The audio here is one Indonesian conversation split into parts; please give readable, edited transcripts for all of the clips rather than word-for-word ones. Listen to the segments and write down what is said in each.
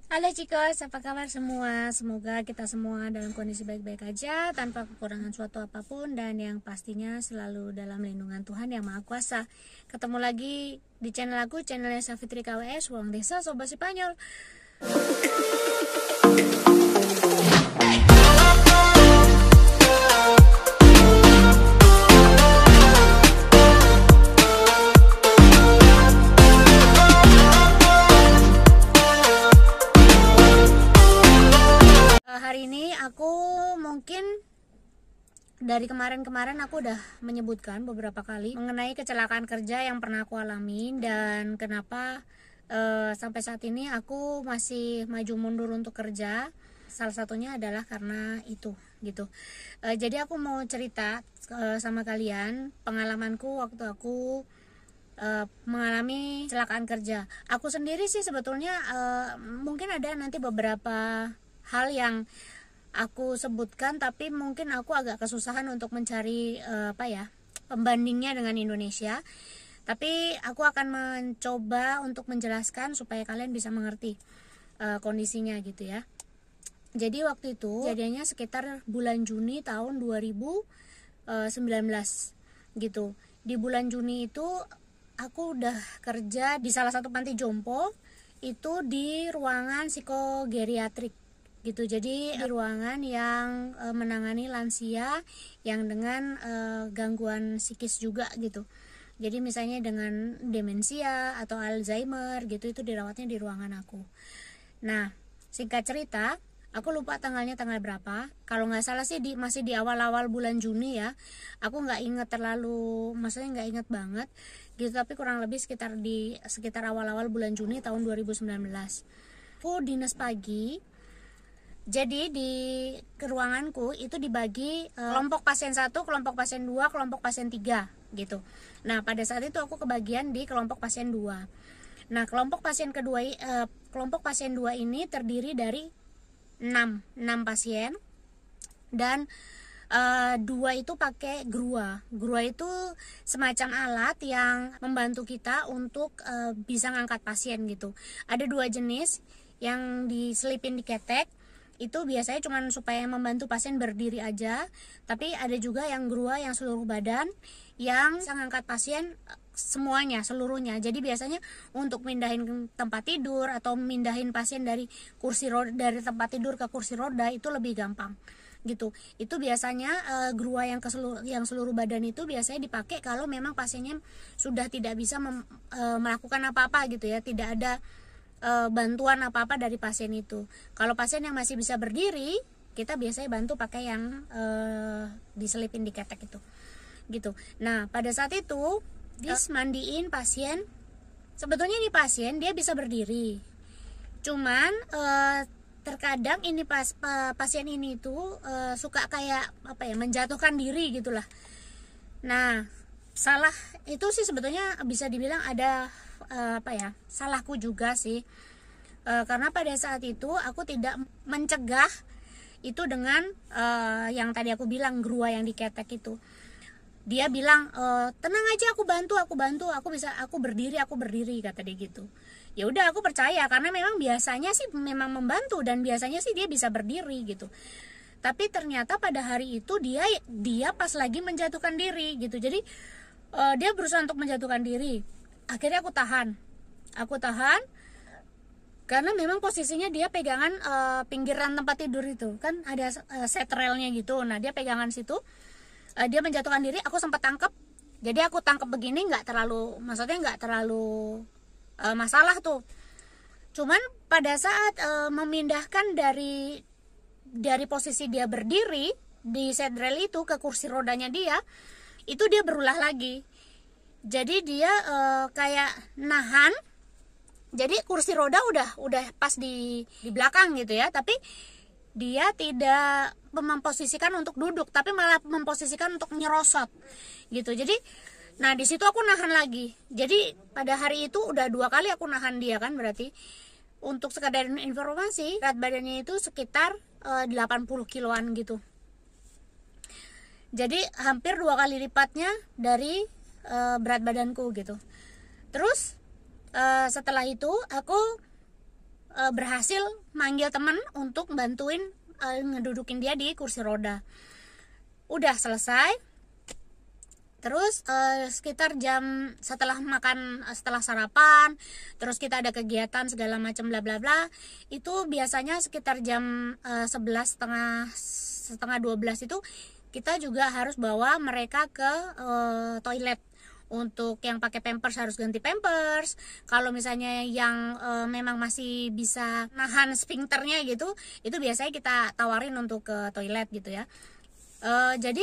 Halo Cikos, apa kabar semua? Semoga kita semua dalam kondisi baik-baik aja, tanpa kekurangan suatu apapun, dan yang pastinya selalu dalam lindungan Tuhan Yang Maha Kuasa. Ketemu lagi di channel aku, channelnya Safitri KWS, Ruang Desa Sobat Spanyol. Hari ini aku mungkin dari kemarin-kemarin aku udah menyebutkan beberapa kali mengenai kecelakaan kerja yang pernah aku alami dan kenapa sampai saat ini aku masih maju mundur untuk kerja. Salah satunya adalah karena itu gitu. Jadi aku mau cerita sama kalian pengalamanku waktu aku mengalami kecelakaan kerja. Aku sendiri sih sebetulnya mungkin ada nanti beberapa hal yang aku sebutkan, tapi mungkin aku agak kesusahan untuk mencari pembandingnya dengan Indonesia. Tapi aku akan mencoba untuk menjelaskan supaya kalian bisa mengerti kondisinya gitu ya. Jadi waktu itu kejadiannya sekitar bulan Juni tahun 2019 gitu. Di bulan Juni itu aku udah kerja di salah satu panti jompo, itu di ruangan psikogeriatrik gitu. Jadi di ruangan yang menangani lansia yang dengan gangguan psikis juga gitu. Jadi misalnya dengan demensia atau Alzheimer gitu, itu dirawatnya di ruangan aku. Nah, singkat cerita, aku lupa tanggalnya tanggal berapa. Kalau nggak salah sih masih di awal-awal bulan Juni ya. Aku nggak ingat terlalu, maksudnya nggak ingat banget gitu, tapi kurang lebih sekitar awal-awal bulan Juni tahun 2019. Aku dinas pagi. Jadi di ruanganku itu dibagi kelompok pasien 1, kelompok pasien 2, kelompok pasien 3 gitu. Nah, pada saat itu aku kebagian di kelompok pasien 2. Nah, kelompok pasien 2 ini terdiri dari 6 pasien, dan 2 itu pakai grua. Grua itu semacam alat yang membantu kita untuk bisa ngangkat pasien gitu. Ada 2 jenis, yang diselipin di ketek itu biasanya cuma supaya membantu pasien berdiri aja, tapi ada juga yang grua yang seluruh badan yang bisa ngangkat pasien semuanya, seluruhnya. Jadi biasanya untuk mindahin tempat tidur atau mindahin pasien dari kursi roda, dari tempat tidur ke kursi roda, itu lebih gampang gitu. Itu biasanya grua yang seluruh badan itu biasanya dipakai kalau memang pasiennya sudah tidak bisa melakukan apa-apa gitu ya, tidak ada bantuan apa-apa dari pasien itu. Kalau pasien yang masih bisa berdiri, kita biasanya bantu pakai yang diselipin di ketek itu gitu. Nah, pada saat itu mandiin pasien. Sebetulnya ini pasien dia bisa berdiri, cuman terkadang ini pasien ini tuh suka kayak menjatuhkan diri gitulah. Nah, salah itu sih sebetulnya bisa dibilang ada salahku juga sih, karena pada saat itu aku tidak mencegah itu dengan yang tadi aku bilang grua yang diketek itu. Dia bilang tenang aja, aku bantu, aku berdiri kata dia gitu. Ya udah, aku percaya karena memang biasanya sih memang membantu dan biasanya sih dia bisa berdiri gitu. Tapi ternyata pada hari itu dia pas lagi menjatuhkan diri gitu. Jadi dia berusaha untuk menjatuhkan diri. Akhirnya aku tahan karena memang posisinya dia pegangan pinggiran tempat tidur itu kan ada setrelnya gitu. Nah, dia pegangan situ, dia menjatuhkan diri, aku sempat tangkap. Jadi aku tangkap begini, nggak terlalu masalah tuh. Cuman pada saat memindahkan dari posisi dia berdiri di setrel itu ke kursi rodanya dia, itu dia berulah lagi. Jadi dia kayak nahan. Jadi kursi roda udah pas di belakang gitu ya, tapi dia tidak memposisikan untuk duduk, tapi malah memposisikan untuk nyerosot gitu. Jadi nah di situ aku nahan lagi. Jadi pada hari itu udah 2 kali aku nahan dia kan. Berarti untuk sekadar informasi, berat badannya itu sekitar 80 kiloan gitu. Jadi hampir 2 kali lipatnya dari berat badanku gitu. Terus setelah itu aku berhasil manggil temen untuk bantuin ngedudukin dia di kursi roda. Udah selesai. Terus sekitar jam setelah sarapan, terus kita ada kegiatan segala macam bla bla bla, itu biasanya sekitar jam 11 setengah 12 itu kita juga harus bawa mereka ke toilet. Untuk yang pakai pampers harus ganti pampers. Kalau misalnya yang memang masih bisa nahan sphincternya gitu, itu biasanya kita tawarin untuk ke toilet gitu ya. Jadi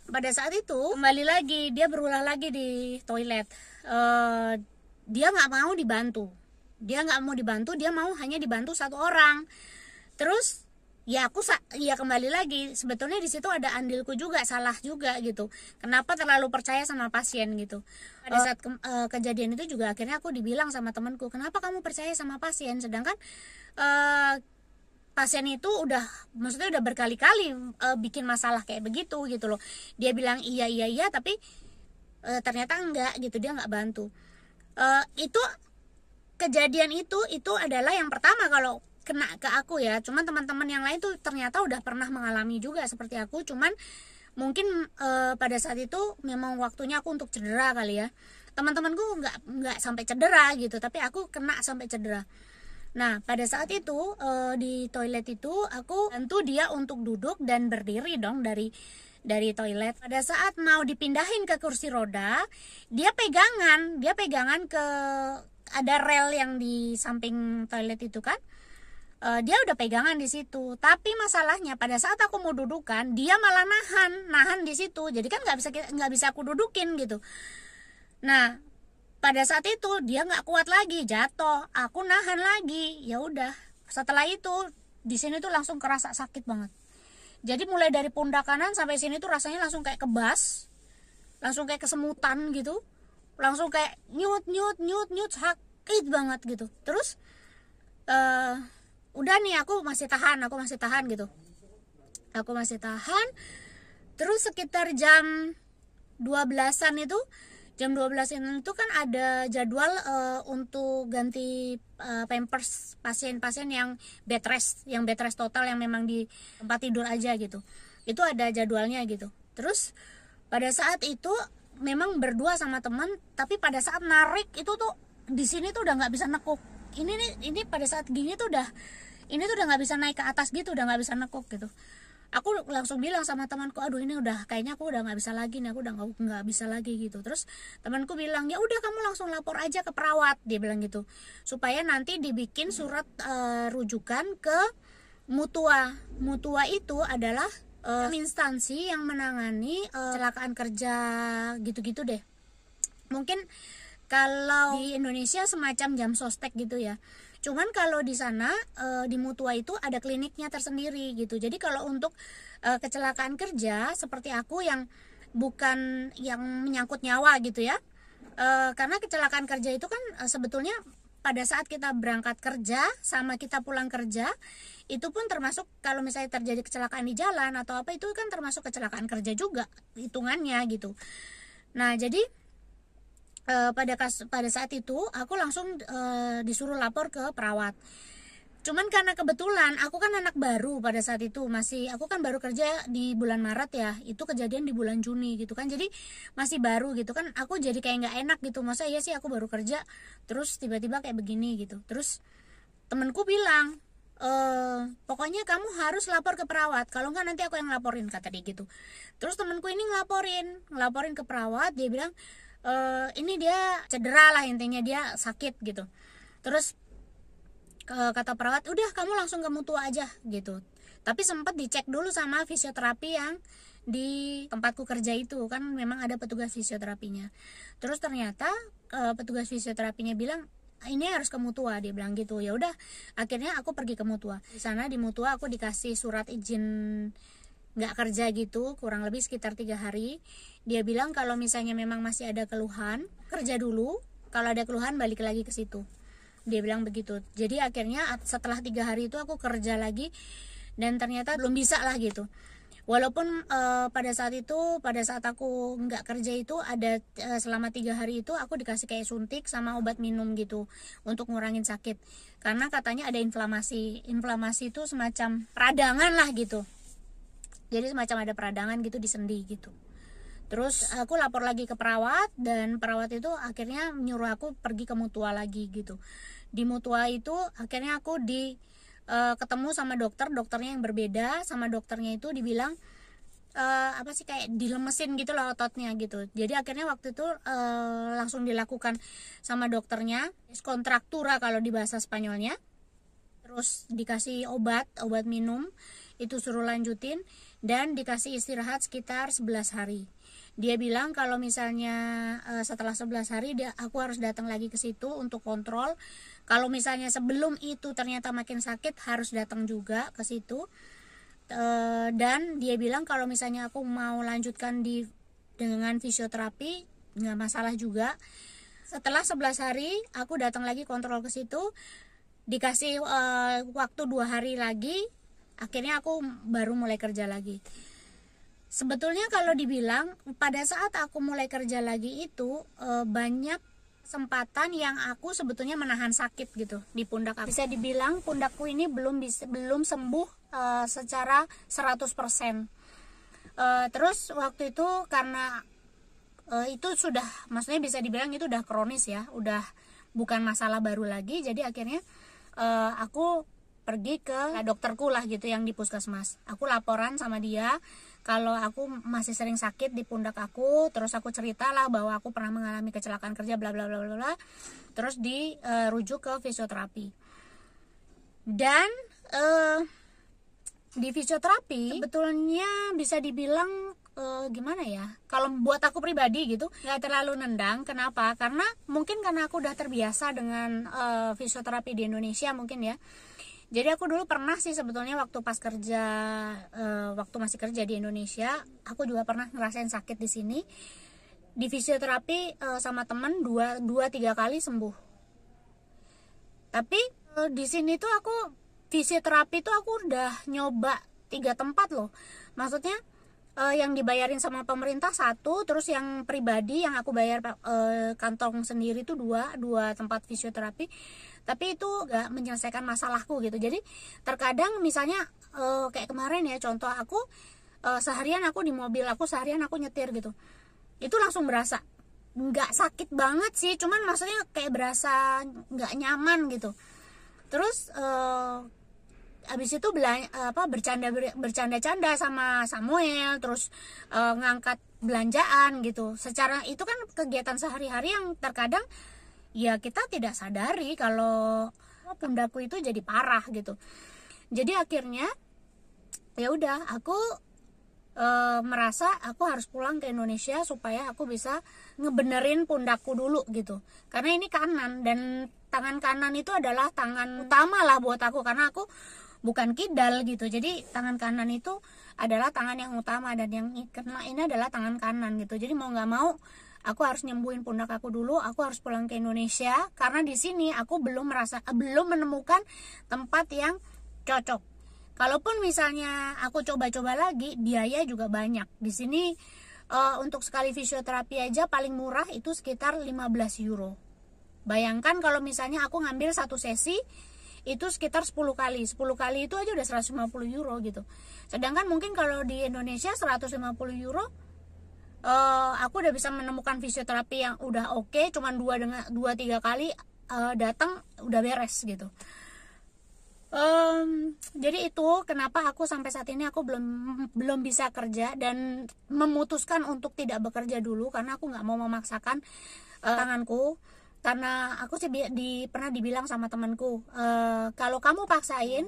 pada saat itu kembali lagi dia berulah lagi di toilet. Dia nggak mau dibantu. Dia mau hanya dibantu satu orang. Terus ya kembali lagi, sebetulnya di situ ada andilku juga, salah juga gitu. Kenapa terlalu percaya sama pasien gitu. Pada saat kejadian itu juga akhirnya aku dibilang sama temanku, kenapa kamu percaya sama pasien, sedangkan pasien itu maksudnya udah berkali-kali bikin masalah kayak begitu gitu loh. Dia bilang iya tapi ternyata enggak gitu, dia nggak bantu. Itu kejadian itu adalah yang pertama kalau kena ke aku ya. Cuman teman-teman yang lain tuh ternyata udah pernah mengalami juga seperti aku, cuman mungkin pada saat itu memang waktunya aku untuk cedera kali ya. Teman-temanku nggak sampai cedera gitu, tapi aku kena sampai cedera. Nah pada saat itu di toilet itu aku bantu dia untuk duduk dan berdiri dong dari toilet. Pada saat mau dipindahin ke kursi roda, dia pegangan ke ada rel yang di samping toilet itu kan. Dia udah pegangan di situ, tapi masalahnya pada saat aku mau dudukan dia malah nahan di situ, jadi kan nggak bisa aku dudukin gitu. Nah pada saat itu dia nggak kuat lagi, jatuh, aku nahan lagi. Ya udah, setelah itu di sini tuh langsung kerasa sakit banget. Jadi mulai dari pundak kanan sampai sini tuh rasanya langsung kayak kebas, langsung kayak kesemutan gitu, langsung kayak nyut sakit banget gitu. Terus udah nih aku masih tahan gitu. Aku masih tahan. Terus sekitar jam 12-an itu, jam 12 itu kan ada jadwal untuk ganti pampers pasien-pasien yang bed rest total, yang memang di tempat tidur aja gitu. Itu ada jadwalnya gitu. Terus pada saat itu memang berdua sama teman, tapi pada saat narik itu tuh di sini tuh udah nggak bisa nekuk. Ini pada saat gini tuh udah nggak bisa naik ke atas gitu, udah nggak bisa nekuk gitu. Aku langsung bilang sama temanku, aduh ini kayaknya aku udah nggak bisa lagi nih, aku udah nggak bisa lagi gitu. Terus temanku bilang, ya udah kamu langsung lapor aja ke perawat, dia bilang gitu, supaya nanti dibikin surat rujukan ke Mutua. Mutua itu adalah instansi yang menangani kecelakaan kerja gitu-gitu deh. Mungkin kalau di Indonesia semacam jam sostek gitu ya. Cuman kalau di sana di Mutua itu ada kliniknya tersendiri gitu. Jadi kalau untuk kecelakaan kerja seperti aku yang bukan yang menyangkut nyawa gitu ya. Karena kecelakaan kerja itu kan sebetulnya pada saat kita berangkat kerja sama kita pulang kerja itu pun termasuk, kalau misalnya terjadi kecelakaan di jalan atau apa, itu kan termasuk kecelakaan kerja juga hitungannya gitu. Nah jadi pada saat itu aku langsung disuruh lapor ke perawat. Cuman karena kebetulan aku kan anak baru pada saat itu, aku kan baru kerja di bulan Maret ya, itu kejadian di bulan Juni gitu kan, jadi masih baru gitu kan, aku jadi kayak nggak enak gitu, masa iya sih aku baru kerja terus tiba-tiba kayak begini gitu. Terus temenku bilang, pokoknya kamu harus lapor ke perawat, kalau nggak nanti aku yang laporin, kata dia gitu. Terus temenku ini ngelaporin ke perawat, dia bilang ini dia cedera lah, intinya dia sakit gitu. Terus kata perawat, udah kamu langsung ke Mutua aja gitu. Tapi sempat dicek dulu sama fisioterapi yang di tempatku kerja itu kan, memang ada petugas fisioterapinya. Terus ternyata petugas fisioterapinya bilang ini harus ke Mutua, dia bilang gitu. Ya udah, akhirnya aku pergi ke Mutua. Di sana di Mutua aku dikasih surat izin nggak kerja gitu, kurang lebih sekitar 3 hari. Dia bilang kalau misalnya memang masih ada keluhan, kerja dulu, kalau ada keluhan balik lagi ke situ, dia bilang begitu. Jadi akhirnya setelah 3 hari itu aku kerja lagi, dan ternyata belum bisa lah gitu. Walaupun pada saat aku nggak kerja itu ada selama 3 hari itu aku dikasih kayak suntik sama obat minum gitu untuk ngurangin sakit, karena katanya ada inflamasi itu semacam peradangan lah gitu, jadi semacam ada peradangan gitu di sendi gitu. Terus aku lapor lagi ke perawat, dan perawat itu akhirnya menyuruh aku pergi ke Mutua lagi gitu. Di Mutua itu akhirnya aku ketemu sama dokternya yang berbeda. Sama dokternya itu dibilang apa sih, kayak dilemesin gitu loh ototnya gitu. Jadi akhirnya waktu itu langsung dilakukan sama dokternya kontraktura kalau di bahasa Spanyolnya. Terus dikasih obat minum, itu suruh lanjutin, dan dikasih istirahat sekitar 11 hari. Dia bilang kalau misalnya setelah 11 hari aku harus datang lagi ke situ untuk kontrol. Kalau misalnya sebelum itu ternyata makin sakit, harus datang juga ke situ. Dan dia bilang kalau misalnya aku mau lanjutkan dengan fisioterapi, nggak masalah juga. Setelah 11 hari aku datang lagi kontrol ke situ, dikasih waktu 2 hari lagi, akhirnya aku baru mulai kerja lagi. Sebetulnya kalau dibilang pada saat aku mulai kerja lagi itu banyak kesempatan yang aku sebetulnya menahan sakit gitu di pundak aku. Bisa dibilang pundakku ini belum sembuh secara 100%. Terus waktu itu karena itu sudah, maksudnya bisa dibilang itu udah kronis ya, udah bukan masalah baru lagi. Jadi akhirnya aku pergi ke dokterku lah gitu yang di puskesmas. Aku laporan sama dia kalau aku masih sering sakit di pundak aku. Terus aku ceritalah bahwa aku pernah mengalami kecelakaan kerja bla bla bla bla bla. Terus dirujuk ke fisioterapi. Dan di fisioterapi sebetulnya bisa dibilang gimana ya, kalau buat aku pribadi gitu nggak terlalu nendang. Kenapa? Karena aku udah terbiasa dengan fisioterapi di Indonesia mungkin ya. Jadi aku dulu pernah sih sebetulnya waktu pas kerja, waktu masih kerja di Indonesia, aku juga pernah ngerasain sakit di sini. Di fisioterapi sama temen 2-3 kali sembuh. Tapi di sini tuh aku fisioterapi tuh aku udah nyoba 3 tempat loh. Maksudnya yang dibayarin sama pemerintah 1, terus yang pribadi yang aku bayar kantong sendiri tuh 2 tempat fisioterapi. Tapi itu gak menyelesaikan masalahku gitu. Jadi terkadang misalnya kayak kemarin ya, contoh aku seharian aku di mobil, seharian aku nyetir gitu, itu langsung berasa gak sakit banget sih, cuman maksudnya kayak berasa gak nyaman gitu. Terus abis itu bercanda-canda sama Samuel, terus ngangkat belanjaan gitu. Secara itu kan kegiatan sehari-hari yang terkadang ya kita tidak sadari kalau pundakku itu jadi parah gitu. Jadi akhirnya ya udah, aku merasa aku harus pulang ke Indonesia supaya aku bisa ngebenerin pundakku dulu gitu. Karena ini kanan, dan tangan kanan itu adalah tangan utama lah buat aku, karena aku bukan kidal gitu. Jadi tangan kanan itu adalah tangan yang utama, dan yang kena ini adalah tangan kanan gitu. Jadi mau nggak mau aku harus nyembuhin pundak aku dulu. Aku harus pulang ke Indonesia karena di sini aku belum menemukan tempat yang cocok. Kalaupun misalnya aku coba-coba lagi, biaya juga banyak. Di sini untuk sekali fisioterapi aja paling murah itu sekitar 15 euro. Bayangkan kalau misalnya aku ngambil 1 sesi itu sekitar 10 kali. 10 kali itu aja udah 150 euro gitu. Sedangkan mungkin kalau di Indonesia 150 euro aku udah bisa menemukan fisioterapi yang udah oke, cuman 2-3 kali datang udah beres gitu. Jadi itu kenapa aku sampai saat ini aku belum bisa kerja dan memutuskan untuk tidak bekerja dulu, karena aku nggak mau memaksakan tanganku. Karena aku sih pernah dibilang sama temanku, kalau kamu paksain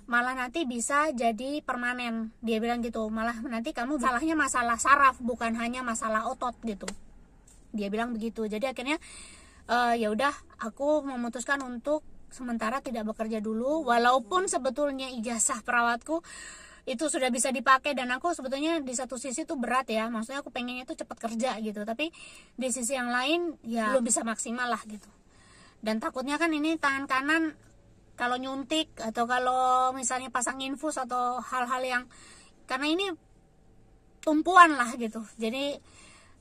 malah nanti bisa jadi permanen. Dia bilang gitu, malah nanti kamu salahnya masalah saraf, bukan hanya masalah otot gitu. Dia bilang begitu. Jadi akhirnya ya udah, aku memutuskan untuk sementara tidak bekerja dulu. Walaupun sebetulnya ijazah perawatku itu sudah bisa dipakai, dan aku sebetulnya di satu sisi tuh berat ya, maksudnya aku pengennya tuh cepat kerja gitu, tapi di sisi yang lain ya belum bisa maksimal lah gitu. Dan takutnya kan ini tangan kanan kalau nyuntik atau kalau misalnya pasang infus atau hal-hal yang, karena ini tumpuan lah gitu. Jadi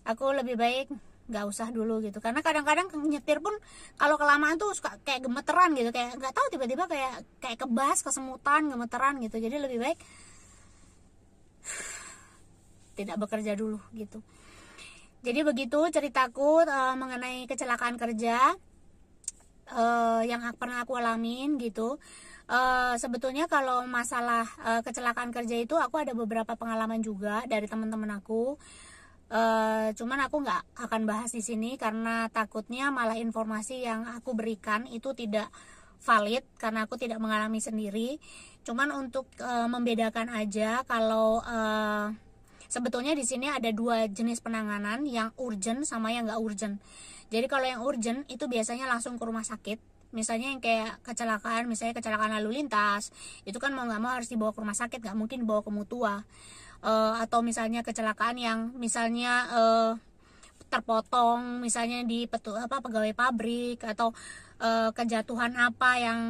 aku lebih baik nggak usah dulu gitu, karena kadang-kadang nyetir pun kalau kelamaan tuh suka kayak gemeteran gitu, kayak nggak tahu tiba-tiba kayak kebas, kesemutan, gemeteran gitu. Jadi lebih baik tidak bekerja dulu gitu. Jadi begitu ceritaku mengenai kecelakaan kerja yang pernah aku alamin gitu. Sebetulnya kalau masalah kecelakaan kerja itu aku ada beberapa pengalaman juga dari teman-teman aku. Cuman aku nggak akan bahas di sini karena takutnya malah informasi yang aku berikan itu tidak valid karena aku tidak mengalami sendiri. Cuman untuk membedakan aja kalau sebetulnya di sini ada dua jenis penanganan, yang urgent sama yang nggak urgent. Jadi kalau yang urgent itu biasanya langsung ke rumah sakit. Misalnya yang kayak kecelakaan, misalnya kecelakaan lalu lintas, itu kan mau nggak mau harus dibawa ke rumah sakit, nggak mungkin dibawa ke mutua. Atau misalnya kecelakaan yang misalnya terpotong, misalnya di pegawai pabrik, atau kejatuhan apa yang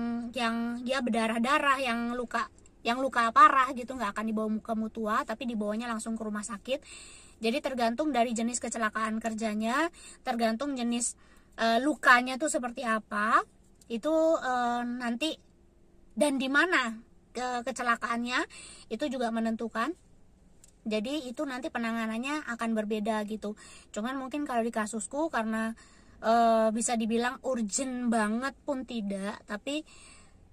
dia berdarah-darah, yang luka parah gitu, nggak akan dibawa ke mutua, tapi dibawanya langsung ke rumah sakit. Jadi tergantung dari jenis kecelakaan kerjanya, tergantung jenis lukanya tuh seperti apa, itu nanti dan di mana kecelakaannya itu juga menentukan. Jadi itu nanti penanganannya akan berbeda gitu. Cuman mungkin kalau di kasusku karena bisa dibilang urgent banget pun tidak, tapi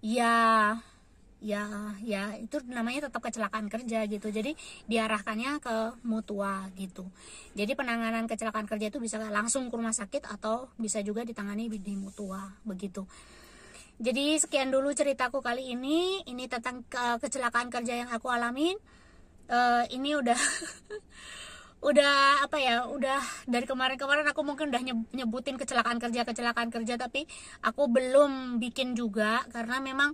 ya itu namanya tetap kecelakaan kerja gitu. Jadi diarahkannya ke mutua gitu. Jadi penanganan kecelakaan kerja itu bisa langsung ke rumah sakit atau bisa juga ditangani di mutua begitu. Jadi sekian dulu ceritaku kali ini tentang kecelakaan kerja yang aku alamin. Ini udah udah dari kemarin aku mungkin udah nyebutin kecelakaan kerja, tapi aku belum bikin juga karena memang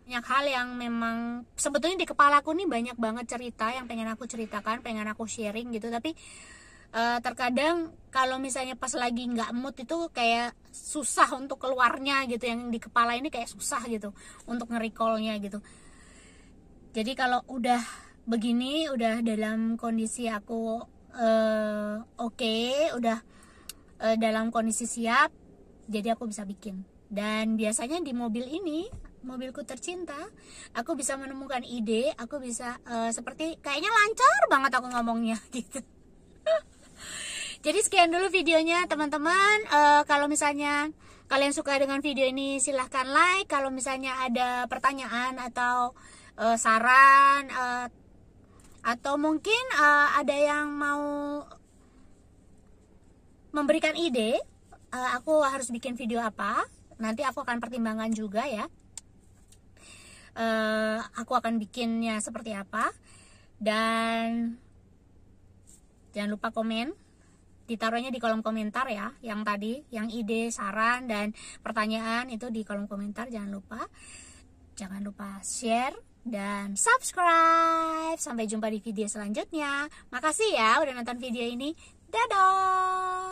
banyak hal yang memang sebetulnya di kepalaku nih banyak banget cerita yang pengen aku ceritakan, pengen aku sharing gitu, tapi terkadang kalau misalnya pas lagi nggak mood itu kayak susah untuk keluarnya gitu, yang di kepala ini kayak susah gitu untuk nge-recallnya gitu. Jadi kalau udah begini, udah dalam kondisi aku oke, udah dalam kondisi siap, jadi aku bisa bikin. Dan biasanya di mobil ini, mobilku tercinta, aku bisa menemukan ide, aku bisa seperti kayaknya lancar banget aku ngomongnya gitu. Jadi sekian dulu videonya teman-teman. Kalau misalnya kalian suka dengan video ini silahkan like. Kalau misalnya ada pertanyaan atau saran atau mungkin ada yang mau memberikan ide, aku harus bikin video apa, nanti aku akan pertimbangkan juga ya. Aku akan bikinnya seperti apa. Dan jangan lupa komen, ditaruhnya di kolom komentar ya, yang tadi, yang ide, saran, dan pertanyaan itu di kolom komentar. Jangan lupa share dan subscribe. Sampai jumpa di video selanjutnya. Makasih ya udah nonton video ini. Dadah.